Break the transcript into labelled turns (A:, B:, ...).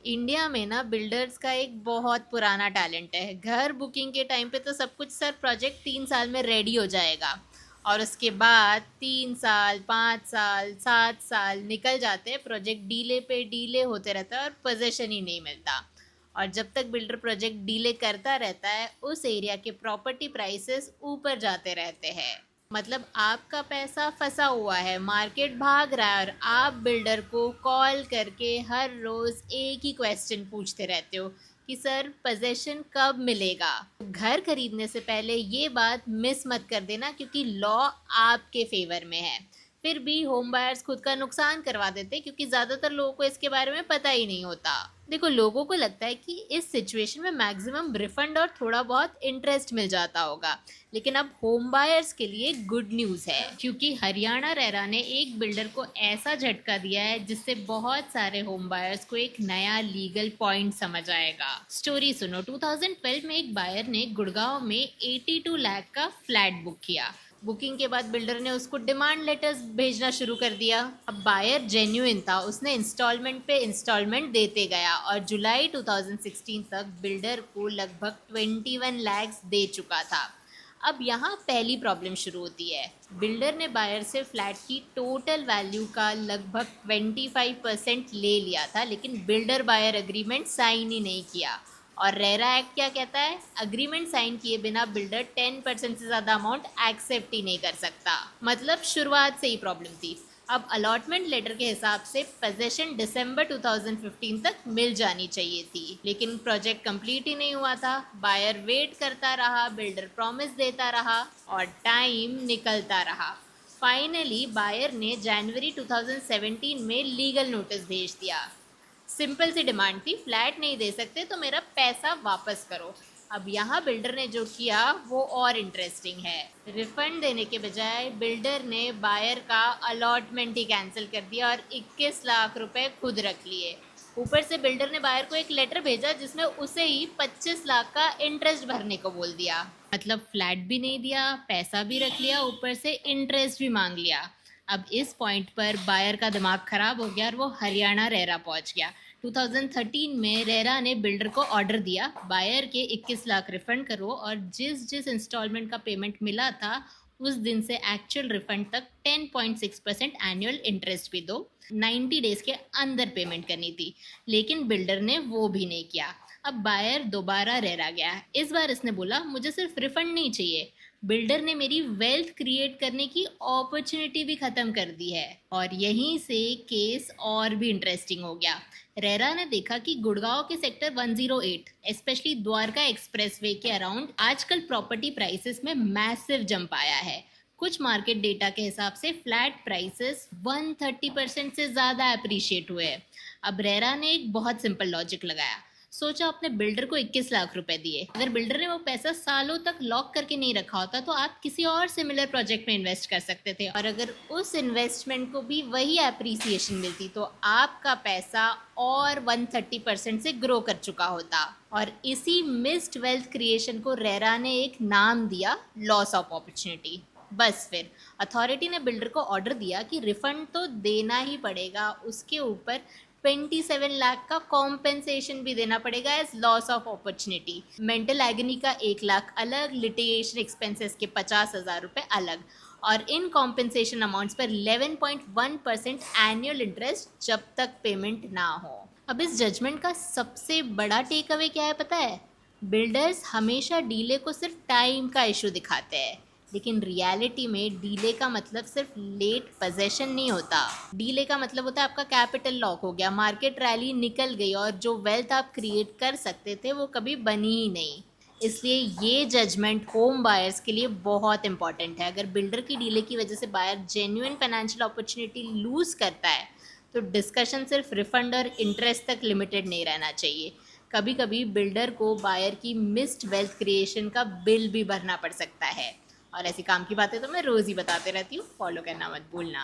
A: India में ना builders का एक बहुत पुराना टैलेंट है। घर बुकिंग के टाइम पे तो सब कुछ सर प्रोजेक्ट 3 साल में रेडी हो जाएगा और उसके बाद 3 साल 5 साल 7 साल निकल जाते हैं, प्रोजेक्ट डीले पे डीले होते रहता है और पोजीशन ही नहीं मिलता। और जब तक बिल्डर प्रोजेक्ट डीले करता रहता है उस एरिया के प्रॉपर्टी प्राइसेस ऊपर जाते रहते हैं। मतलब आपका पैसा फंसा हुआ है, मार्केट भाग रहा है और आप बिल्डर को कॉल करके हर रोज एक ही क्वेश्चन पूछते रहते हो कि सर पोजेशन कब मिलेगा। घर खरीदने से पहले ये बात मिस मत कर देना, क्योंकि लॉ आपके फेवर में है। फिर भी होम बायर्स खुद का नुकसान करवा देते हैं, क्योंकि ज़्यादातर लोगों को इसके बारे में पता ही नहीं होता। देखो, लोगों को लगता है कि इस सिचुएशन में मैक्सिमम रिफंड और थोड़ा बहुत इंटरेस्ट मिल जाता होगा, लेकिन अब होम बायर्स के लिए गुड न्यूज़ है, क्योंकि हरियाणा रेरा ने एक बिल्डर को ऐसा झटका दिया है जिससे बहुत सारे होम बायर्स को एक नया लीगल पॉइंट समझ आएगा। स्टोरी सुनो। 2012 में एक बायर ने गुड़गांव में 82 लाख का फ्लैट बुक किया। बुकिंग के बाद बिल्डर ने उसको डिमांड लेटर्स भेजना शुरू कर दिया। अब बायर जेन्युइन था, उसने इंस्टॉलमेंट पे इंस्टॉलमेंट देते गया और जुलाई 2016 तक बिल्डर को लगभग 21 लाख दे चुका था। अब यहाँ पहली प्रॉब्लम शुरू होती है। बिल्डर ने बायर से फ्लैट की टोटल वैल्यू का लगभग 25% ले लिया था, लेकिन बिल्डर बायर एग्रीमेंट साइन ही नहीं किया। और रेरा एक्ट क्या कहता है? अग्रीमेंट साइन किए बिना बिल्डर 10% से ज़्यादा अमाउंट एक्सेप्ट ही नहीं कर सकता। मतलब शुरुआत से ही प्रॉब्लम थी। अब अलॉटमेंट लेटर के हिसाब से पोजेशन दिसंबर 2015 तक मिल जानी चाहिए थी, लेकिन प्रोजेक्ट कंप्लीट ही नहीं हुआ था। बायर वेट करता रहा, बिल्डर प्रॉमिस देता रहा और टाइम निकलता रहा। फाइनली बायर ने जनवरी 2017 में लीगल नोटिस भेज दिया। सिंपल सी डिमांड थी, फ्लैट नहीं दे सकते तो मेरा पैसा वापस करो। अब यहाँ बिल्डर ने जो किया वो और इंटरेस्टिंग है। रिफंड देने के बजाय बिल्डर ने बायर का अलॉटमेंट ही कैंसिल कर दिया और 21 लाख रुपए खुद रख लिए। ऊपर से बिल्डर ने बायर को एक लेटर भेजा जिसमें उसे ही 25 लाख का इंटरेस्ट भरने को बोल दिया। मतलब फ्लैट भी नहीं दिया, पैसा भी रख लिया, ऊपर से इंटरेस्ट भी मांग लिया। अब इस पॉइंट पर बायर का दिमाग खराब हो गया और वो हरियाणा रेरा पहुंच गया। 2013 में रेरा ने बिल्डर को ऑर्डर दिया, बायर के 21 लाख रिफंड करो और जिस जिस इंस्टॉलमेंट का पेमेंट मिला था उस दिन से एक्चुअल रिफंड तक 10.6% एनुअल इंटरेस्ट भी दो। 90 डेज के अंदर पेमेंट करनी थी, लेकिन बिल्डर ने वो भी नहीं किया। अब बायर दोबारा रेरा गया। इस बार इसने बोला मुझे सिर्फ रिफंड नहीं चाहिए, बिल्डर ने मेरी वेल्थ क्रिएट करने की अपॉर्चुनिटी भी खत्म कर दी है। और यहीं से केस और भी इंटरेस्टिंग हो गया। रेरा ने देखा कि गुड़गांव के सेक्टर 108 स्पेशली द्वारका एक्सप्रेसवे के अराउंड आजकल प्रॉपर्टी प्राइसेस में मैसिव जंप आया है। कुछ मार्केट डेटा के हिसाब से फ्लैट प्राइसेस 130% से ज़्यादा अप्रिशिएट हुए हैं। अब रेरा ने एक बहुत सिंपल लॉजिक लगाया। सोचा अपने बिल्डर को 21 लाख रुपए दिए, अगर बिल्डर ने वो पैसा सालों तक लॉक करके नहीं रखा होता तो आप किसी और सिमिलर प्रोजेक्ट में इन्वेस्ट कर सकते थे, और अगर उस इन्वेस्टमेंट को भी वही एप्रिसिएशन मिलती तो आपका पैसा और 130% से ग्रो कर चुका होता। और इसी मिस्ड वेल्थ क्रिएशन को रेरा ने एक नाम दिया, लॉस ऑफ अपॉर्चुनिटी। बस फिर अथॉरिटी ने बिल्डर को ऑर्डर दिया कि रिफंड तो देना ही पड़ेगा, उसके ऊपर 27 लाख का कॉम्पेंसेशन भी देना पड़ेगा as loss of opportunity. Mental agony का 1 लाख अलग, लिटिगेशन एक्सपेंसेस के 50,000 रुपये अलग, और इन कॉम्पेंसेशन अमाउंट्स पर 11.1% एनुअल इंटरेस्ट जब तक पेमेंट ना हो। अब इस जजमेंट का सबसे बड़ा टेक अवे क्या है पता है? बिल्डर्स हमेशा डीले को सिर्फ टाइम का इशू दिखाते हैं, लेकिन रियलिटी में डीले का मतलब सिर्फ लेट पोजेशन नहीं होता। डीले का मतलब होता है आपका कैपिटल लॉक हो गया, मार्केट रैली निकल गई और जो वेल्थ आप क्रिएट कर सकते थे वो कभी बनी ही नहीं। इसलिए ये जजमेंट होम बायर्स के लिए बहुत इंपॉर्टेंट है। अगर बिल्डर की डीले की वजह से buyer genuine financial opportunity lose करता है तो डिस्कशन सिर्फ रिफंड और इंटरेस्ट तक लिमिटेड नहीं रहना चाहिए। कभी कभी बिल्डर को बायर की मिस्ड वेल्थ क्रिएशन का बिल भी भरना पड़ सकता है। और ऐसी काम की बातें तो मैं रोज़ ही बताते रहती हूँ, फॉलो करना मत भूलना।